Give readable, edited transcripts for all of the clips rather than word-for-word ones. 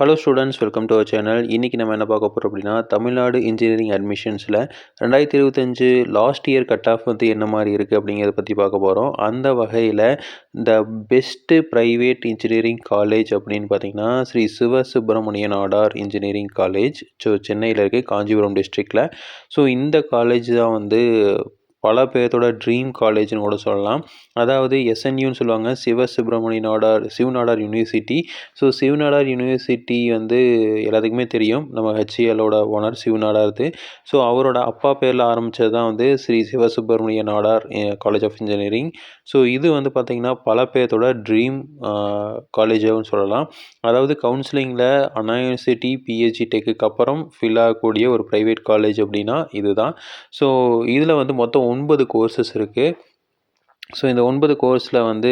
Hello students, welcome to our channel. இன்றைக்கி நம்ம என்ன பார்க்க போகிறோம் அப்படின்னா, தமிழ்நாடு இன்ஜினியரிங் அட்மிஷன்ஸில் 2025 லாஸ்ட் இயர் கட் ஆஃப் வந்து என்ன மாதிரி இருக்குது அப்படிங்கிறத பற்றி பார்க்க போகிறோம். அந்த வகையில் the best private engineering college அப்படின்னு பார்த்தீங்கன்னா Shri Sivasubramaniya Nadar engineering college. So சென்னையில் இருக்குது, காஞ்சிபுரம் டிஸ்ட்ரிக்டில். ஸோ இந்த காலேஜ் தான் வந்து பல பேர்த்தோட ட்ரீம் காலேஜ்னு கூட சொல்லலாம். அதாவது எஸ்என்யூன்னு சொல்லுவாங்க, Sivasubramaniya Nadar Shiv Nadar university. So Shiv Nadar university வந்து எல்லாத்துக்குமே தெரியும், நம்ம ஹெச்ஏஎலோட ஓனர் சிவநாடார்து. ஸோ அவரோட அப்பா பேரில் ஆரம்பித்தது தான் வந்து Shri Sivasubramaniya Nadar college of engineering. So இது வந்து பார்த்திங்கன்னா பல பேர்த்தோட ட்ரீம் காலேஜாகவும் சொல்லலாம். அதாவது கவுன்சிலிங்கில் அண்ணா யூனிவர்சிட்டி, பிஹெச்டி டெக்குக்கு அப்புறம் ஃபில் ஆகக்கூடிய ஒரு ப்ரைவேட் காலேஜ் அப்படின்னா இதுதான். ஸோ இதில் வந்து மொத்தம் 9 கோர்சஸ் இருக்குது. ஸோ இந்த 9 கோர்ஸில் வந்து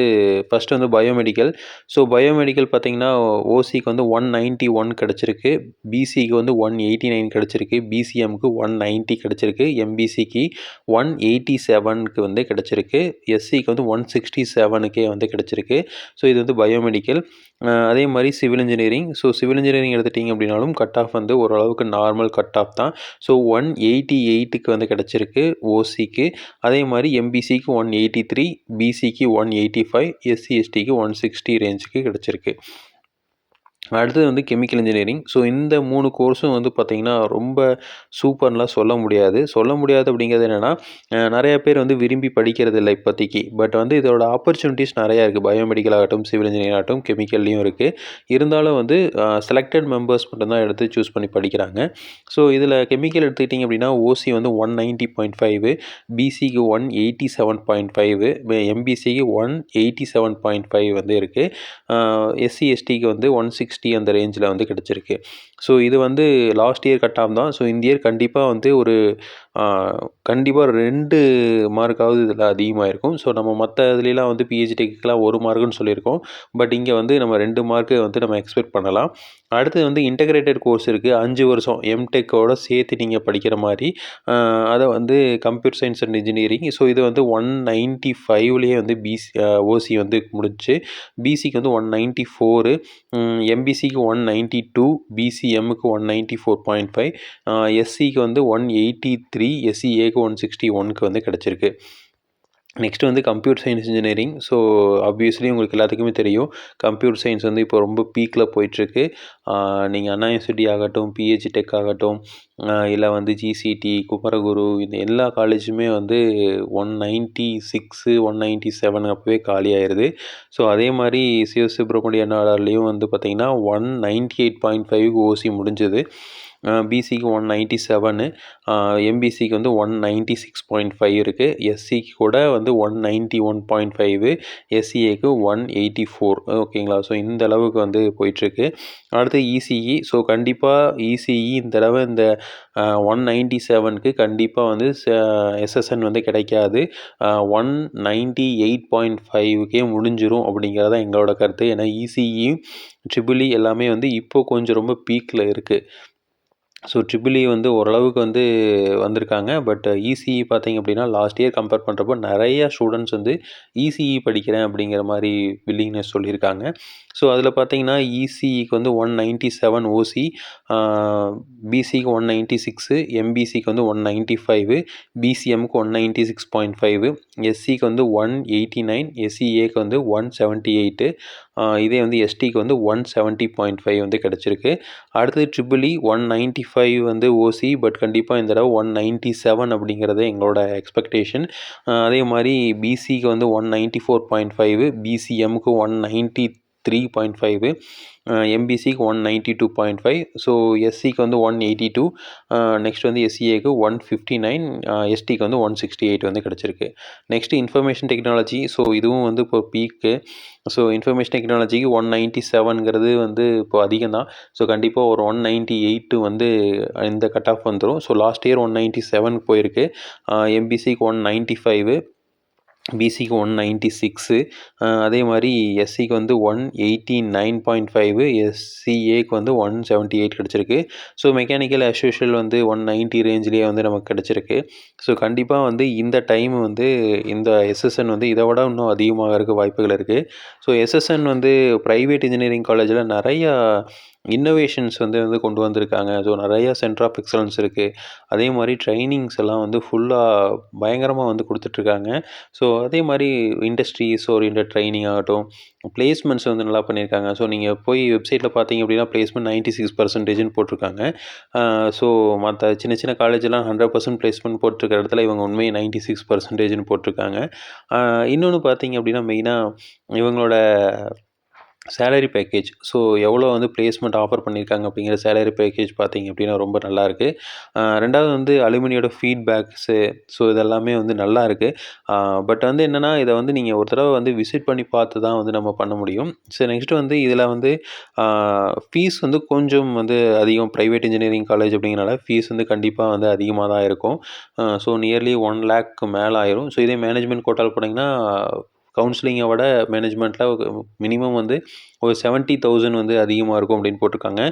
ஃபஸ்ட்டு வந்து பயோமெடிக்கல். ஸோ பயோமெடிக்கல் பார்த்திங்கன்னா ஓசிக்கு வந்து 191 கிடச்சிருக்கு, பிசிக்கு வந்து 189 கிடச்சிருக்கு, பிசிஎம்க்கு 190 கிடச்சிருக்கு, எம்பிசிக்கு 187க்கு வந்து கிடச்சிருக்கு, எஸ்சிக்கு வந்து 167க்கே வந்து கிடச்சிருக்கு. ஸோ இது வந்து பயோமெடிக்கல். அதே மாதிரி civil engineering. So civil engineering எடுத்துட்டிங்க அப்படின்னாலும் கட் ஆஃப் வந்து ஓரளவுக்கு நார்மல் கட் ஆஃப் தான். ஸோ 188க்கு வந்து கிடச்சிருக்கு ஓசிக்கு. அதே மாதிரி எம்பிசிக்கு 183, பிசிக்கு 185, எஸ்சி எஸ்டிக்கு 160 ரேஞ்சுக்கு கிடச்சிருக்கு. அடுத்தது வந்து கெமிக்கல் இன்ஜினியரிங். ஸோ இந்த 3 கோர்ஸும் வந்து பார்த்திங்கன்னா ரொம்ப சூப்பர்லாம் சொல்ல முடியாது. அப்படிங்கிறது என்னென்னா, நிறைய பேர் வந்து விரும்பி படிக்கிறது இல்லை இப்போதைக்கு. பட் வந்து இதோட ஆப்பர்ச்சுனிட்டிஸ் நிறையா இருக்குது. பயோமெடிக்கல் ஆகட்டும், சிவில் இன்ஜினியரிங் ஆகட்டும், கெமிக்கல்லையும் இருக்குது. இருந்தாலும் வந்து செலக்டட் மெம்பர்ஸ் மட்டும்தான் எடுத்து சூஸ் பண்ணி படிக்கிறாங்க. ஸோ இதில் கெமிக்கல் எடுத்துக்கிட்டிங்க அப்படின்னா ஓசி வந்து 190.5, பிசிக்கு 187.5, எம்பிசிக்கு 187.5 வந்து இருக்குது. எஸ்சி எஸ்டிக்கு வந்து 160 அந்த ரேஞ்சில் வந்து கிடச்சிருக்கு. ஸோ இது வந்து லாஸ்ட் இயர் கட் ஆஃப் தான். ஸோ இந்த இயர் கண்டிப்பாக வந்து ஒரு கண்டிப்பாக 2 மார்க்காவது இதில் அதிகமாக இருக்கும். ஸோ நம்ம மற்ற இதுலாம் வந்து பிஹெச்டிக்கெலாம் 1 மார்க்குன்னு சொல்லியிருக்கோம். பட் இங்கே வந்து நம்ம 2 மார்க்கு வந்து நம்ம எக்ஸ்பெக்ட் பண்ணலாம். அடுத்து வந்து இன்டகிரேட்டட் கோர்ஸ் இருக்குது, 5 வருஷம் எம்டெக்கோட சேர்த்து நீங்கள் படிக்கிற மாதிரி. அதை வந்து computer science and engineering. So இது வந்து 195லேயே வந்து ஓசி வந்து முடிச்சு. பிசிக்கு வந்து 194, எம்பிசிக்கு 192, பிசிஎம்முக்கு 194.5, எஸ்சிக்கு வந்து 183, எஸ்சிஏக்கு 161க்கு வந்து கிடச்சிருக்கு. நெக்ஸ்ட் வந்து computer science engineering. So obviously உங்களுக்கு எல்லாத்துக்குமே தெரியும், கம்ப்யூட்டர் சயின்ஸ் வந்து இப்போ ரொம்ப பீக்கில் போயிட்டுருக்கு. நீங்கள் அண்ணா யூனிவர்சிட்டி ஆகட்டும், பிஹெச்டி டெக் ஆகட்டும், இல்லை வந்து ஜிசிடி, குமரகுரு, இந்த எல்லா காலேஜுமே வந்து 196, 197 அப்போவே காலி ஆயிடுது. ஸோ அதே மாதிரி சிவசுப்பிரமணிய நாடார்லேயும் வந்து பார்த்திங்கன்னா 198.5 ஓசி முடிஞ்சது. பிசிக்கு 197, எம்பிசிக்கு வந்து 196.5 இருக்குது, எஸ்சிக்கு கூட வந்து 191.5, எஸ்சிஏக்கு 184. ஓகேங்களா? ஸோ இந்த அளவுக்கு வந்து போயிட்டுருக்கு. அடுத்து இசிஇ. ஸோ கண்டிப்பாக இசிஇ இந்த தடவை இந்த 197க்கு கண்டிப்பாக வந்து எஸ்எஸ்என் வந்து கிடைக்காது. 198.5க்கே முடிஞ்சிரும் அப்படிங்கிறதான் எங்களோட கருத்து. ஏன்னா இசிஇ, ட்ரிபிள்இ எல்லாமே வந்து இப்போ கொஞ்சம் ரொம்ப பீக்கில் இருக்குது. ஸோ ட்ரிபிள்இ வந்து ஓரளவுக்கு வந்து வந்திருக்காங்க. பட் இசிஇ பார்த்திங்க அப்படின்னா லாஸ்ட் இயர் கம்பேர் பண்ணுறப்போ நிறையா ஸ்டூடெண்ட்ஸ் வந்து இசிஇ படிக்கிறேன் அப்படிங்கிற மாதிரி வில்லிங்னஸ் சொல்லியிருக்காங்க. ஸோ அதில் பார்த்திங்கன்னா இசிஇக்கு வந்து 197 ஓசி, பிசிக்கு 196, எம்பிசிக்கு வந்து 195, பிசிஎம்க்கு 196.5, எஸ்சிக்கு வந்து 189, எஸ்சிஏக்கு வந்து 178, இதே வந்து எஸ்டிக்கு வந்து 170.5 வந்து கிடச்சிருக்கு. அடுத்தது ட்ரிபிள்இ 195 வந்து ஓசி. பட் கண்டிப்பாக இந்த தடவை 197 அப்படிங்கிறது எங்களோட எக்ஸ்பெக்டேஷன். அதே மாதிரி பிசிக்கு வந்து 194.5, பிசிஎம்க்கு 193.5, எம்பிசிக்கு 192.5, ஸோ எஸ்சிக்கு வந்து 182, நெக்ஸ்ட் வந்து எஸ்சிஏக்கு 159, எஸ்டிக்கு வந்து 168 வந்து கிடச்சிருக்கு. Next information technology. ஸோ இதுவும் வந்து இப்போ பீக்கு. ஸோ இன்ஃபர்மேஷன் டெக்னாலஜிக்கு 197ங்கிறது வந்து இப்போ அதிகம் தான். ஸோ கண்டிப்பாக ஒரு 198 வந்து இந்த கட் ஆஃப் வந்துடும். ஸோ லாஸ்ட் இயர் 197க்கு போயிருக்கு. எம்பிசிக்கு 195, பிசிக்கு 196, அதே மாதிரி எஸ்சிக்கு வந்து 189.5, எஸ்சிஏக்கு வந்து 178 கிடச்சிருக்கு. ஸோ மெக்கானிக்கல் ஆஸ் யூஷுவல் வந்து 190 ரேஞ்சிலேயே வந்து நமக்கு கிடச்சிருக்கு. ஸோ கண்டிப்பாக வந்து இந்த டைம் வந்து இந்த எஸ்எஸ்என் வந்து இதை விட இன்னும் அதிகமாக இருக்க வாய்ப்புகள் இருக்குது. ஸோ எஸ்எஸ்என் வந்து ப்ரைவேட் இன்ஜினியரிங் காலேஜில் நிறையா இன்னோவேஷன்ஸ் வந்து கொண்டு வந்திருக்காங்க. ஸோ நிறைய சென்டர் ஆஃப் எக்ஸலன்ஸ் இருக்குது. அதே மாதிரி ட்ரைனிங்ஸ் எல்லாம் வந்து ஃபுல்லாக பயங்கரமாக வந்து கொடுத்துட்ருக்காங்க. ஸோ அதே மாதிரி இண்டஸ்ட்ரீஸ் ஓரியன்டட் ட்ரைனிங் ஆகட்டும், பிளேஸ்மெண்ட்ஸ் வந்து நல்லா பண்ணியிருக்காங்க. ஸோ நீங்கள் போய் வெப்சைட்டில் பார்த்தீங்க அப்படின்னா பிளேஸ்மெண்ட் 96% போட்டிருக்காங்க. ஸோ மற்ற சின்ன சின்ன காலேஜெலாம் 100% பிளேஸ்மெண்ட் போட்டிருக்க இடத்துல இவங்க உண்மையை 96% போட்டிருக்காங்க. இன்னொன்று பார்த்தீங்க அப்படின்னா மெயினாக இவங்களோட சேலரி பேக்கேஜ், ஸோ எவ்வளோ வந்து பிளேஸ்மெண்ட் ஆஃபர் பண்ணியிருக்காங்க அப்படிங்கிற சேலரி பேக்கேஜ் பார்த்தீங்க அப்படின்னா ரொம்ப நல்லாயிருக்கு. ரெண்டாவது வந்து அலுமினியோட ஃபீட்பேக்ஸு, ஸோ இதெல்லாமே வந்து நல்லா இருக்குது. பட் வந்து என்னென்னா இதை வந்து நீங்கள் ஒரு தடவை வந்து விசிட் பண்ணி பார்த்து தான் வந்து நம்ம பண்ண முடியும். ஸோ நெக்ஸ்ட்டு வந்து இதில் வந்து ஃபீஸ் வந்து கொஞ்சம் வந்து அதிகம். ப்ரைவேட் இன்ஜினியரிங் காலேஜ் அப்படிங்கிறனால ஃபீஸ் வந்து கண்டிப்பாக வந்து அதிகமாக தான் இருக்கும். ஸோ நியர்லி 1 lakh மேலே ஆயிரும். ஸோ இதே மேனேஜ்மெண்ட் கோட்டாவில் போனீங்கன்னா கவுன்சிலிங்கை விட மேனேஜ்மெண்ட்டில் மினிமம் வந்து ஒரு 70,000 வந்து அதிகமாக இருக்கும் அப்படின்னு போட்டிருக்காங்க.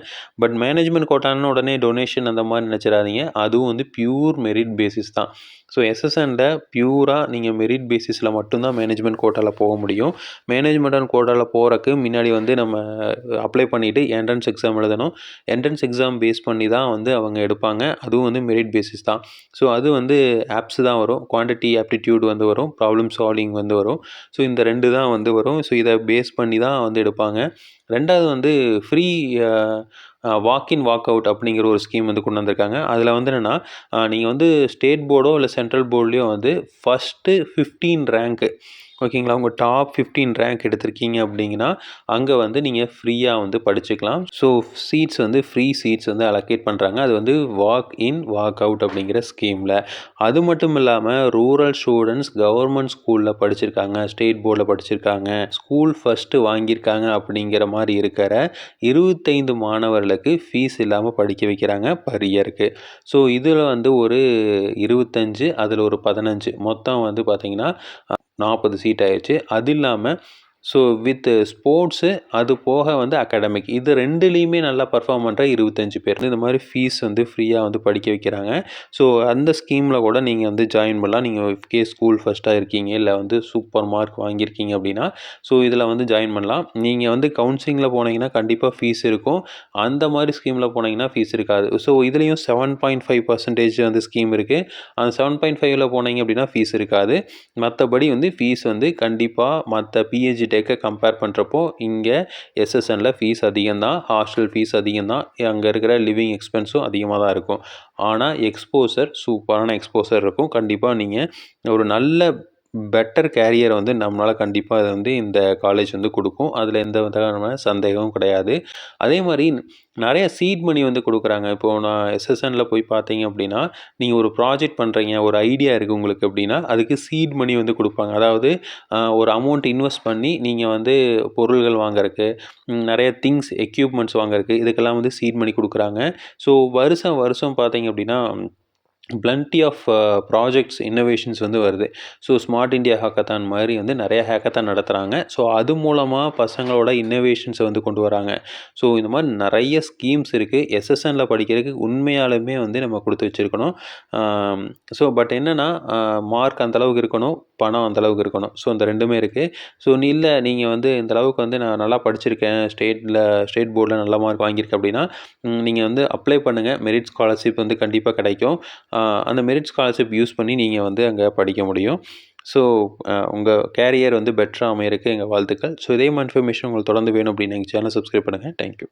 பட் மேனேஜ்மெண்ட் கோட்டான்னு உடனே டொனேஷன் அந்த மாதிரி நினச்சிடாதீங்க. அதுவும் வந்து பியூர் மெரிட் பேசிஸ் தான். ஸோ எஸ்எஸ்எனில் பியூராக நீங்கள் மெரிட் பேசிஸில் மட்டும்தான் மேனேஜ்மெண்ட் கோட்டாவில் போக முடியும். மேனேஜ்மெண்ட் கோட்டாவில் போகிறக்கு முன்னாடி வந்து நம்ம அப்ளை பண்ணிவிட்டு என்ட்ரன்ஸ் எக்ஸாம் எழுதணும். என்ட்ரன்ஸ் எக்ஸாம் பேஸ் பண்ணி தான் வந்து அவங்க எடுப்பாங்க. அதுவும் வந்து மெரிட் பேசிஸ் தான். ஸோ அது வந்து ஆப்ஸ் தான் வரும். குவான்டிட்டி ஆப்டிடியூட் வந்து வரும். ப்ராப்ளம் சால்விங் வந்து வரும். ஸோ இந்த 2 தான் வந்து வரும். ஸோ இதை பேஸ் பண்ணி தான் வந்து எடுப்பாங்க. ரெண்டாவது வந்து ஃப்ரீ வாக்-இன் வாக் அவுட் அப்படிங்கிற ஒரு ஸ்கீம் வந்து கொண்டு வந்திருக்காங்க. அதில் வந்து என்னென்னா நீங்கள் வந்து ஸ்டேட் போர்டோ இல்லை சென்ட்ரல் போர்ட்லேயோ வந்து ஃபஸ்ட்டு 15 ரேங்க்கு, ஓகேங்களா, உங்கள் டாப் 15 ரேங்க் எடுத்திருக்கீங்க அப்படிங்கன்னா அங்கே வந்து நீங்கள் ஃப்ரீயாக வந்து படிச்சுக்கலாம். ஸோ சீட்ஸ் வந்து ஃப்ரீ சீட்ஸ் வந்து அலோகேட் பண்ணுறாங்க. அது வந்து வாக்-இன் வாக் அவுட் அப்படிங்கிற ஸ்கீமில். அது மட்டும் இல்லாமல் ரூரல் ஸ்டூடெண்ட்ஸ் கவர்மெண்ட் ஸ்கூலில் படிச்சிருக்காங்க, ஸ்டேட் போர்டில் படிச்சிருக்காங்க, ஸ்கூல் ஃபஸ்ட்டு வாங்கியிருக்காங்க அப்படிங்கிற மாதிரி இருக்கிற 25 மாணவர்களுக்கு ஃபீஸ் இல்லாமல் படிக்க வைக்கிறாங்க பர் இயருக்கு. ஸோ இதில் வந்து ஒரு 25, அதில் ஒரு 15, மொத்தம் வந்து பார்த்திங்கன்னா 40 சீட் ஆயிடுச்சு. அது இல்லாமல் ஸோ வித் ஸ்போர்ட்ஸு, அது போக வந்து அகாடமிக், இது ரெண்டுலேயுமே நல்லா பர்ஃபார்ம் பண்ணுற 25 பேர் இந்த மாதிரி ஃபீஸ் வந்து ஃப்ரீயாக வந்து படிக்க வைக்கிறாங்க. ஸோ அந்த ஸ்கீமில் கூட நீங்கள் வந்து ஜாயின் பண்ணலாம். நீங்கள் கேஸ் ஸ்கூல் ஃபஸ்ட்டாக இருக்கீங்க, இல்லை வந்து சூப்பர் மார்க் வாங்கியிருக்கீங்க அப்படின்னா ஸோ இதில் வந்து ஜாயின் பண்ணலாம். நீங்கள் வந்து கவுன்சிலிங்கில் போனீங்கன்னா கண்டிப்பாக ஃபீஸ் இருக்கும். அந்த மாதிரி ஸ்கீமில் போனீங்கன்னா ஃபீஸ் இருக்காது. ஸோ இதுலேயும் 7.5% வந்து ஸ்கீம் இருக்குது. அந்த 7.5ல் போனீங்க அப்படின்னா ஃபீஸ் இருக்காது. மற்றபடி வந்து ஃபீஸ் வந்து கண்டிப்பாக மற்ற பிஹெச்டி டெக்கை கம்பேர் பண்ணுறப்போ இங்கே எஸ்எஸ்எனில் ஃபீஸ் அதிகம்தான். ஹாஸ்டல் ஃபீஸ் அதிகம்தான். அங்கே இருக்கிற லிவிங் எக்ஸ்பென்ஸும் அதிகமாக தான் இருக்கும். ஆனால் எக்ஸ்போசர், சூப்பரான எக்ஸ்போசர் இருக்கும். கண்டிப்பாக நீங்கள் ஒரு நல்ல பெட்டர் கேரியரை வந்து நம்மளால் கண்டிப்பாக அது வந்து இந்த காலேஜ் வந்து கொடுக்கும். அதில் எந்த விதமான சந்தேகமும் கிடையாது. அதே மாதிரி நிறைய சீட் மணி வந்து கொடுக்குறாங்க. இப்போது நான் எஸ்எஸ்எனில் போய் பார்த்தீங்க அப்படின்னா நீங்கள் ஒரு ப்ராஜெக்ட் பண்ணுறீங்க, ஒரு ஐடியா இருக்குது உங்களுக்கு அப்படின்னா அதுக்கு சீட் மணி வந்து கொடுப்பாங்க. அதாவது ஒரு அமௌண்ட் இன்வெஸ்ட் பண்ணி நீங்கள் வந்து பொருள்கள் வாங்குறதுக்கு, நிறைய திங்ஸ் எக்யூப்மெண்ட்ஸ் வாங்குறதுக்கு, இதுக்கெல்லாம் வந்து சீட் மணி கொடுக்குறாங்க. ஸோ வருஷம் வருஷம் பார்த்தீங்க அப்படின்னா பிளண்டி ஆஃப் ப்ராஜெக்ட்ஸ் இன்னோவேஷன்ஸ் வந்து வருது. ஸோ ஸ்மார்ட் இந்தியா ஹேக்கத்தான் மாதிரி வந்து நிறைய ஹேக்கத்தான் நடத்துகிறாங்க. ஸோ அது மூலமாக பசங்களோட இன்னோவேஷன்ஸை வந்து கொண்டு வராங்க. ஸோ இந்த மாதிரி நிறைய ஸ்கீம்ஸ் இருக்குது. எஸ்எஸ்எனில் படிக்கிறதுக்கு உண்மையாலுமே வந்து நம்ம கொடுத்து வச்சுருக்கணும். ஸோ பட் என்னென்னா மார்க் அந்தளவுக்கு இருக்கணும், பணம் அந்தளவுக்கு இருக்கணும். ஸோ இந்த ரெண்டுமே இருக்குது. ஸோ இல்லை நீங்கள் வந்து இந்தளவுக்கு வந்து நான் நல்லா படிச்சிருக்கேன், ஸ்டேட் போர்டில் நல்ல மார்க் வாங்கியிருக்கேன் அப்படின்னா நீங்கள் வந்து அப்ளை பண்ணுங்கள். மெரிட் ஸ்காலர்ஷிப் வந்து கண்டிப்பாக கிடைக்கும். அந்த மெரிட் ஸ்காலர்ஷிப் யூஸ் பண்ணி நீங்கள் வந்து அங்கே படிக்க முடியும். ஸோ உங்கள் கேரியர் வந்து பெட்டராக அமையறதுக்கு எங்கள் வாழ்த்துக்கள். ஸோ இதே மாதிரி இன்ஃபர்மேஷன் உங்களுக்கு தொடர்ந்து வேணும் அப்படின்னு எங்கள் சேனல் சப்ஸ்கிரைப் பண்ணுங்கள். தேங்க்யூ.